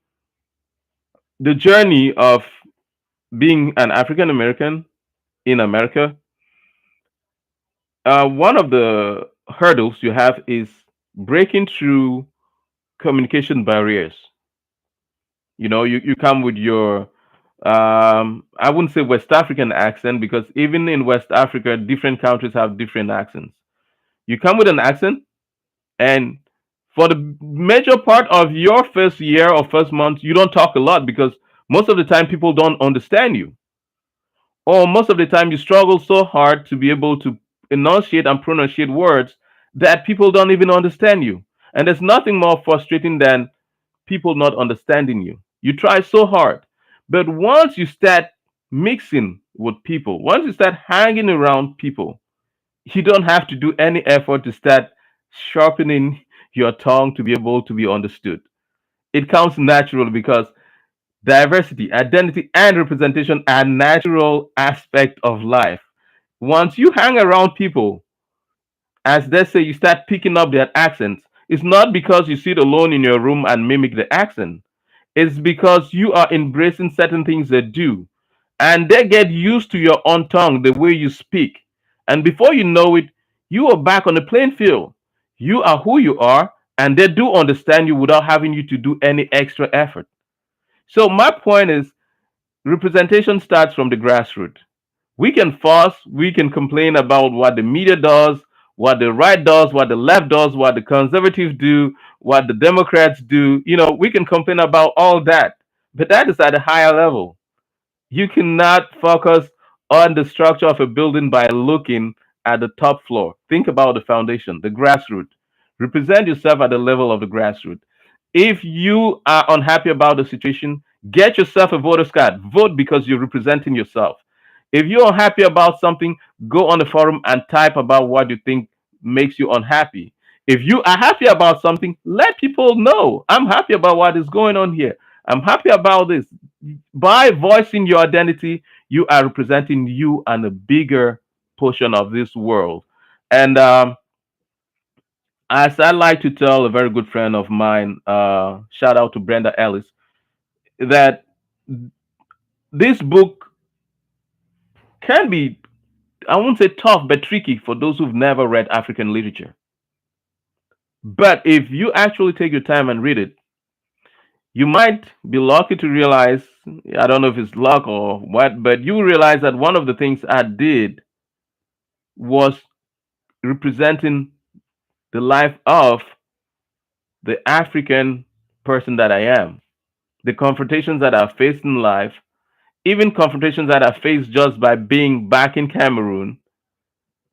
journey of being an African American in America, one of the hurdles you have is breaking through communication barriers. You come with your, I wouldn't say West African accent, because even in West Africa, different countries have different accents. You come with an accent, and for the major part of your first year or first month, you don't talk a lot because most of the time people don't understand you, or most of the time you struggle so hard to be able to enunciate and pronunciate words that people don't even understand you. And there's nothing more frustrating than people not understanding you. You try so hard, but once you start mixing with people, once you start hanging around people, you don't have to do any effort to start sharpening your tongue to be able to be understood. It comes naturally because diversity, identity, and representation are natural aspect of life. Once you hang around people, as they say, you start picking up their accents. It's not because you sit alone in your room and mimic the accent. It's because you are embracing certain things they do, and they get used to your own tongue, the way you speak. And before you know it, you are back on the playing field. You are who you are, and they do understand you without having you to do any extra effort. So, my point is representation starts from the grassroots. We can fuss, we can complain about what the media does, what the right does, what the left does, what the conservatives do, what the Democrats do. We can complain about all that, but that is at a higher level. You cannot focus on the structure of a building by looking at the top floor. Think about the foundation, the grassroots. Represent yourself at the level of the grassroots. If you are unhappy about the situation, get yourself a voter's card. Vote because you're representing yourself. If you're unhappy about something, go on the forum and type about what you think makes you unhappy. If you are happy about something, let people know. I'm happy about what is going on here. I'm happy about this. By voicing your identity, you are representing you and a bigger portion of this world. And as I like to tell a very good friend of mine, shout out to Brenda Ellis, that this book can be, I won't say tough, but tricky for those who've never read African literature. But if you actually take your time and read it, you might be lucky to realize, I don't know if it's luck or what, but you realize that one of the things I did was representing the life of the African person that I am, the confrontations that I faced in life, even confrontations that I faced just by being back in Cameroon,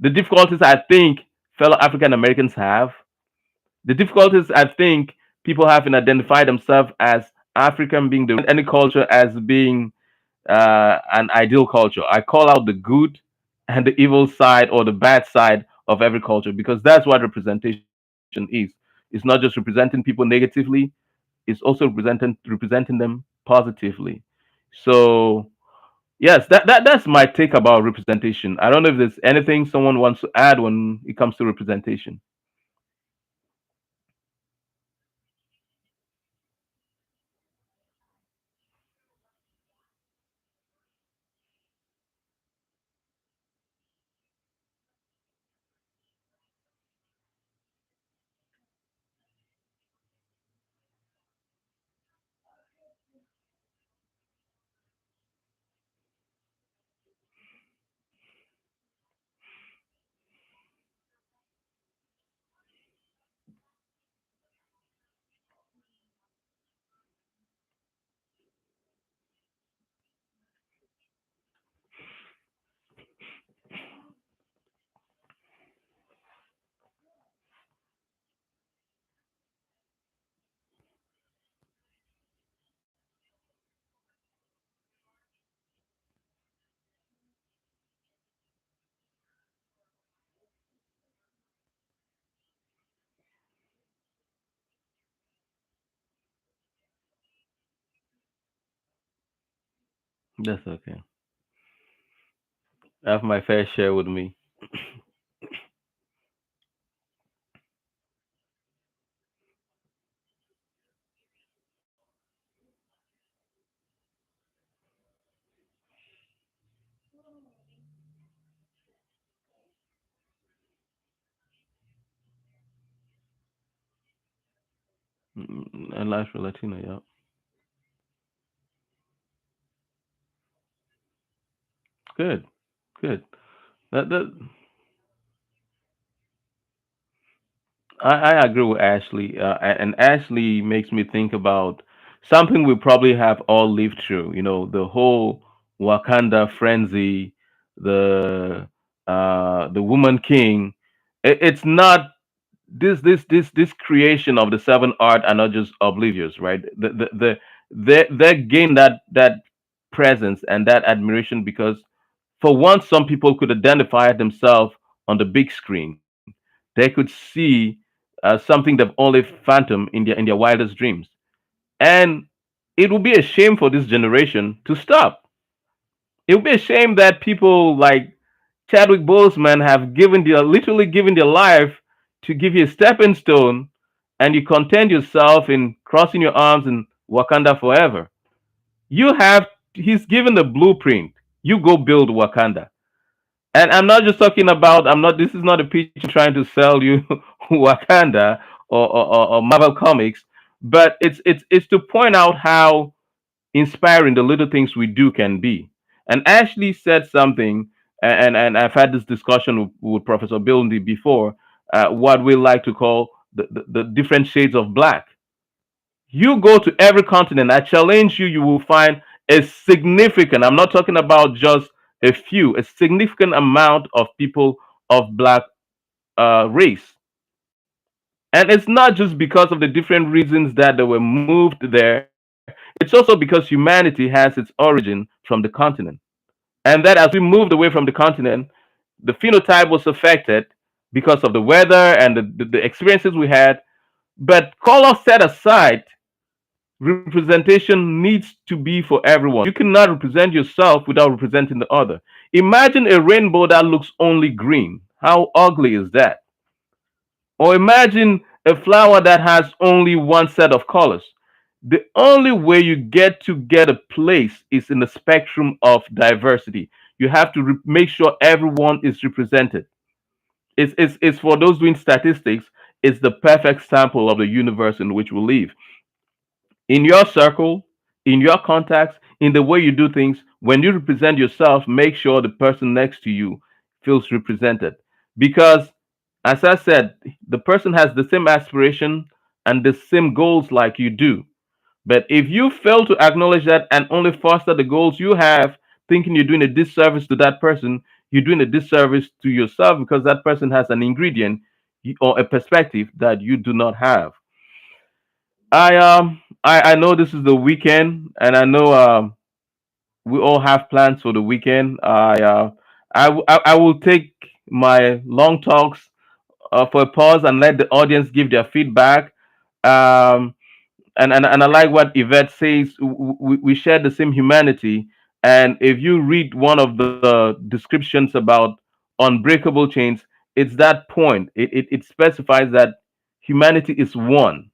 the difficulties I think fellow African Americans have, the difficulties I think people have in identify themselves as African being the any culture as being an ideal culture. I call out the good and the evil side or the bad side of every culture because that's what representation is. It's not just representing people negatively, it's also representing them positively. So yes, that's my take about representation. I don't know if there's anything someone wants to add when it comes to representation. That's okay. I have my fair share with me. And life for Latino, yeah. Good, good. That I agree with Ashley, and Ashley makes me think about something we probably have all lived through. The whole Wakanda frenzy, the Woman King. It's not. this creation of the seven art are not just oblivious, right? They gain that presence and that admiration because for once some people could identify themselves on the big screen. They could see something they've only phantom in their wildest dreams. And it would be a shame for this generation to stop. It would be a shame that people like Chadwick Boseman have given their literally given their life to give you a stepping stone, and you content yourself in crossing your arms in Wakanda forever. You have he's given the blueprint. You go build Wakanda. And I'm not just talking about I'm not this is not a pitch trying to sell you Wakanda or Marvel Comics, but it's to point out how inspiring the little things we do can be. And Ashley said something, and I've had this discussion with Professor Bildy before, what we like to call the different shades of black. You go to every continent, I challenge you, you will find a significant, I'm not talking about just a few, a significant amount of people of black race. And it's not just because of the different reasons that they were moved there, it's also because humanity has its origin from the continent. And that as we moved away from the continent, the phenotype was affected because of the weather and the experiences we had. But color set aside, representation needs to be for everyone. You cannot represent yourself without representing the other. Imagine a rainbow that looks only green. How ugly is that? Or imagine a flower that has only one set of colors. The only way you get a place is in the spectrum of diversity. You have to make sure everyone is represented. It's for those doing statistics, it's the perfect sample of the universe in which we live. In your circle, in your contacts, in the way you do things, when you represent yourself, make sure the person next to you feels represented. Because, as I said, the person has the same aspiration and the same goals like you do. But if you fail to acknowledge that and only foster the goals you have, thinking you're doing a disservice to that person, you're doing a disservice to yourself because that person has an ingredient or a perspective that you do not have. I know this is the weekend, and I know we all have plans for the weekend. I will take my long talks for a pause and let the audience give their feedback. Um, and I like what Yvette says. We share the same humanity, and if you read one of the descriptions about unbreakable chains, it's that point. It specifies that humanity is one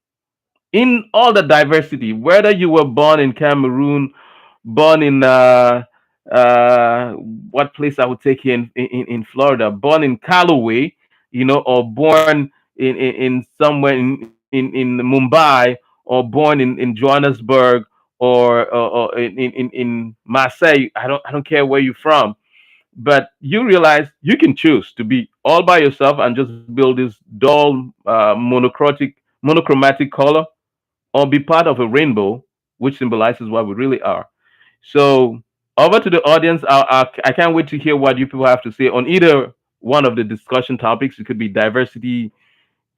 in all the diversity, whether you were born in Cameroon, born in what place I would take you in Florida, born in Callaway, or born in somewhere in Mumbai, or born in Johannesburg, or in Marseille. I don't care where you're from, but you realize you can choose to be all by yourself and just build this dull monochromatic color, or be part of a rainbow, which symbolizes what we really are. So, over to the audience. I can't wait to hear what you people have to say on either one of the discussion topics. It could be diversity,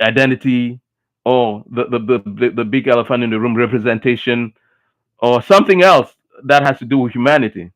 identity, or the big elephant in the room, representation, or something else that has to do with humanity.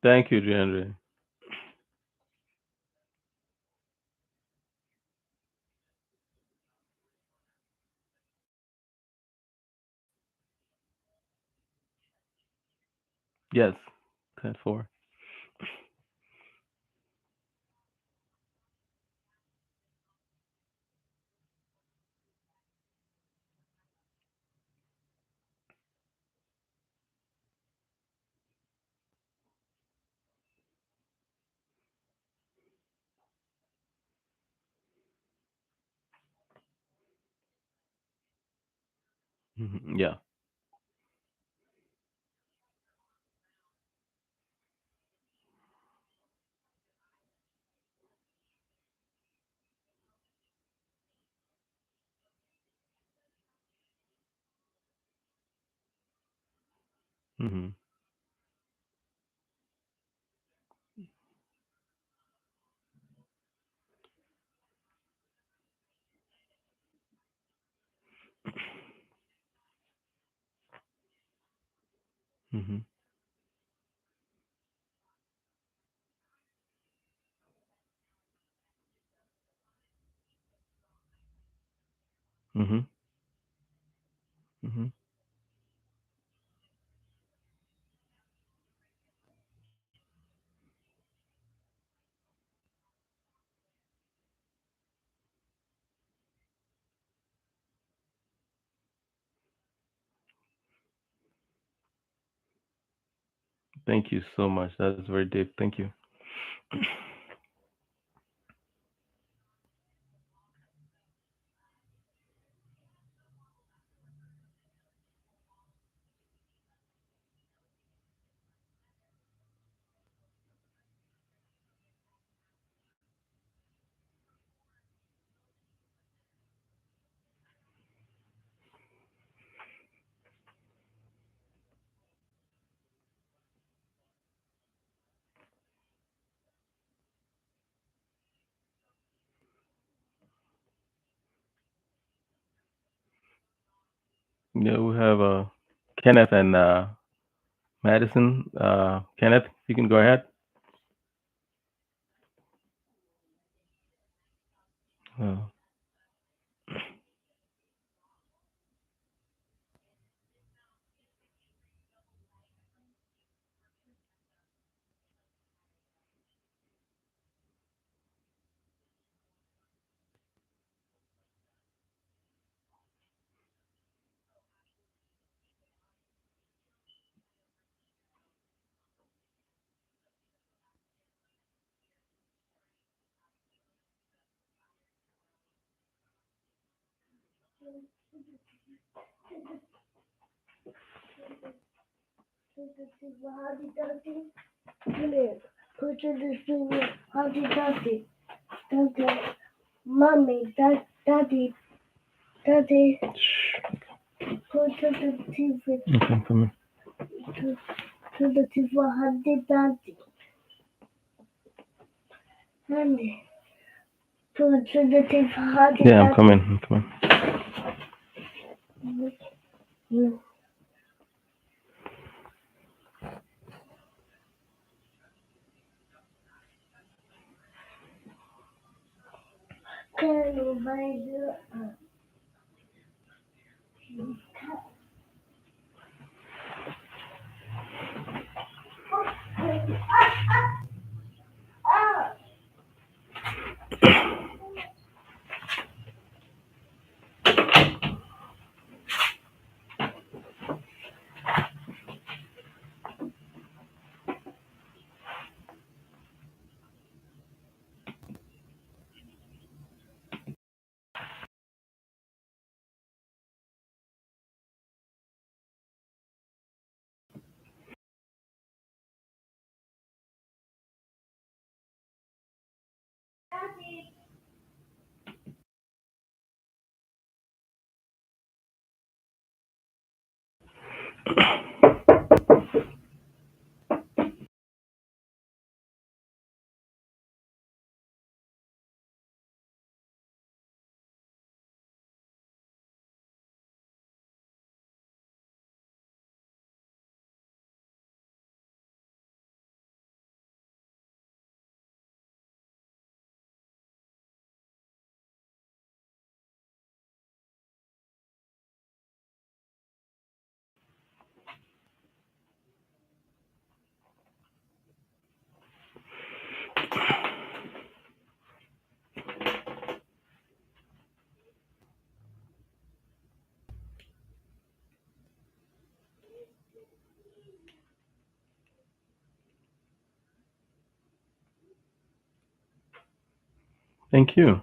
Thank you, Jandre. Yes, 10-4. Yeah. Hmm. Hmm. Hmm. Hmm. Thank you so much. That's very deep. Thank you. Yeah, we have Kenneth and Madison. Kenneth, you can go ahead. Uh, shh. Okay, I'm coming. Yeah, I'm coming. I'm coming. Thank you.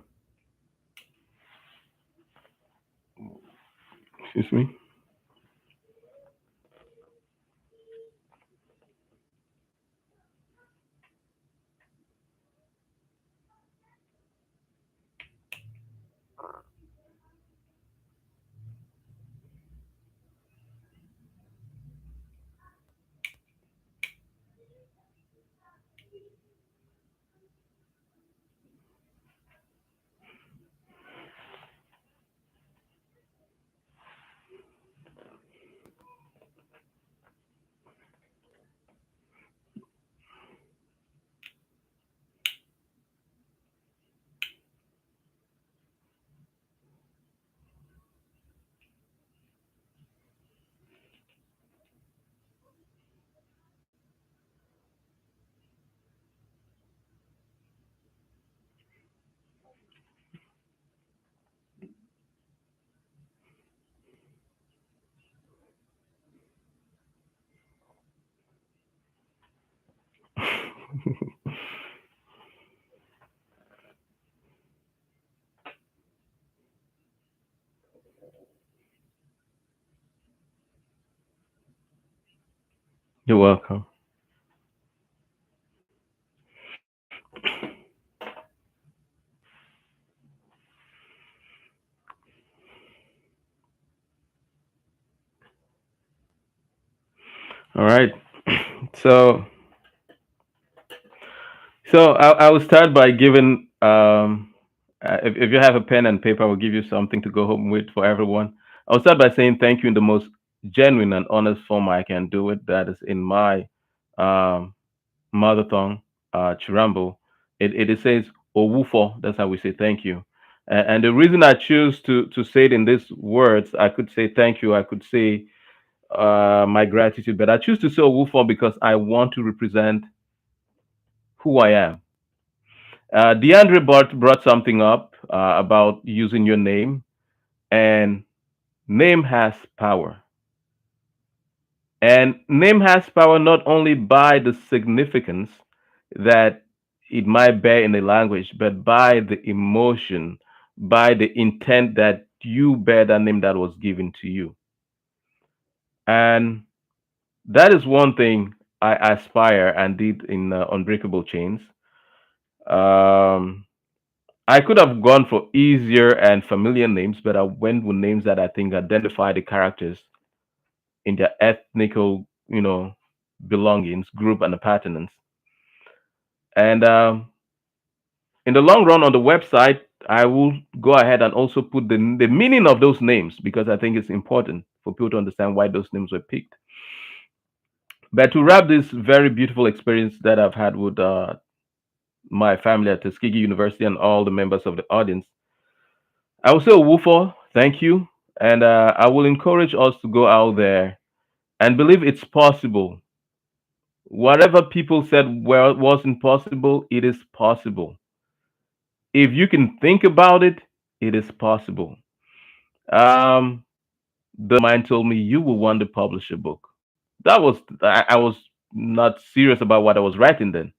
Excuse me. You're welcome. All right. So, I will start by giving, if you have a pen and paper, I will give you something to go home with for everyone. I'll start by saying thank you in the most genuine and honest form I can do it. That is in my um, mother tongue, Chirambo. It says Owufo. That's how we say thank you. And the reason I choose to say it in these words, I could say thank you. I could say my gratitude, but I choose to say Owufo because I want to represent who I am. DeAndre brought something up about using your name, and name has power. And name has power not only by the significance that it might bear in the language, but by the emotion, by the intent that you bear that name that was given to you. And that is one thing I aspire and did in Unbreakable Chains. Um, I could have gone for easier and familiar names, but I went with names that I think identify the characters in their ethnical, belongings, group, and appartenance. And in the long run, on the website, I will go ahead and also put the meaning of those names because I think it's important for people to understand why those names were picked. But to wrap this very beautiful experience that I've had with my family at Tuskegee University and all the members of the audience, I will say, Wufo, thank you. And I will encourage us to go out there and believe it's possible. Whatever people said wasn't possible, it is possible. If you can think about it, it is possible. Um, the mind told me you will want to publish a book. I was not serious about what I was writing then.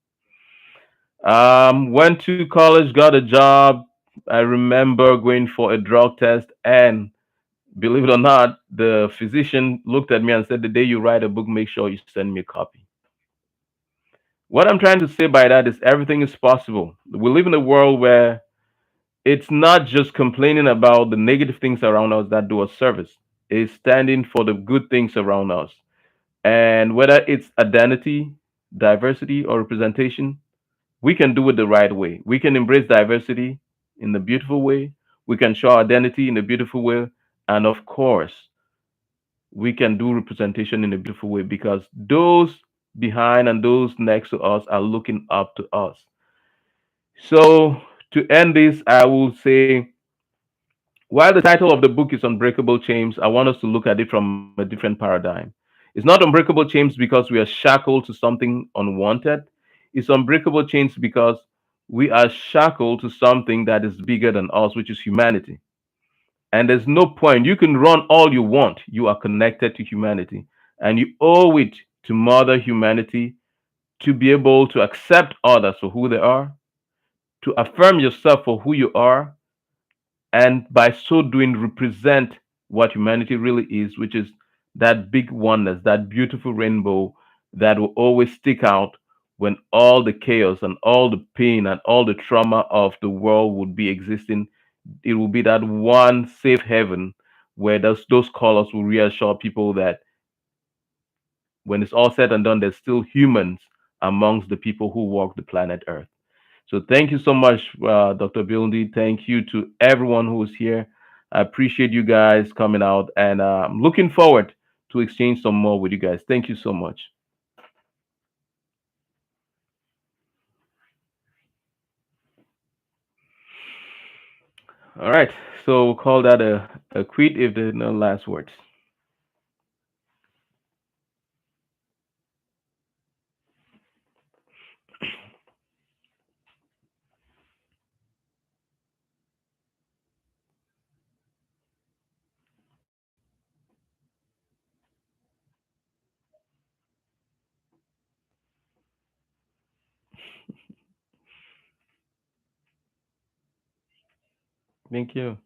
Went to college, got a job. I remember going for a drug test, and believe it or not, the physician looked at me and said, "The day you write a book, make sure you send me a copy." What I'm trying to say by that is everything is possible. We live in a world where it's not just complaining about the negative things around us that do us service. It's standing for the good things around us. And whether it's identity, diversity, or representation, we can do it the right way. We can embrace diversity in a beautiful way. We can show identity in a beautiful way. And of course, we can do representation in a beautiful way because those behind and those next to us are looking up to us. So, to end this, I will say while the title of the book is Unbreakable Chains, I want us to look at it from a different paradigm. It's not unbreakable chains because we are shackled to something unwanted. It's unbreakable chains because we are shackled to something that is bigger than us, which is humanity. And there's no point. You can run all you want. You are connected to humanity. And you owe it to Mother Humanity to be able to accept others for who they are, to affirm yourself for who you are, and by so doing represent what humanity really is, which is that big oneness, that beautiful rainbow that will always stick out when all the chaos and all the pain and all the trauma of the world would be existing. It will be that one safe heaven where those colors will reassure people that when it's all said and done, there's still humans amongst the people who walk the planet Earth. So thank you so much, Dr. Bildy. Thank you to everyone who was here. I appreciate you guys coming out, and I'm looking forward to exchange some more with you guys. Thank you so much. All right, so we'll call that a quit if there are no last words. Thank you.